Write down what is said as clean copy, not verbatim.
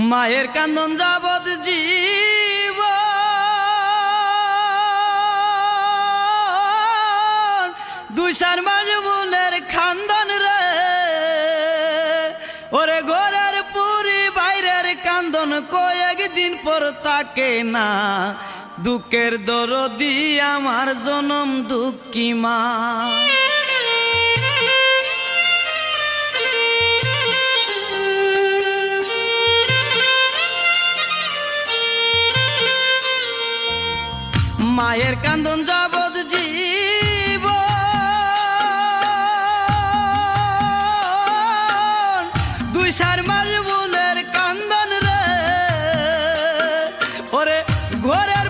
মায়ের কান্দন যাবৎ জীব দুই চার মাস বুনের খান্দন রে ওরে ঘরের পুরি বাইরের কান্দন কয়েকদিন পর তাকে না দুঃখের দরদি আমার জনম দুঃখী মা মায়ের কান্দন যাবৎ জীব দুই চার মাস বুনের কান্দন রে ওরে ঘরে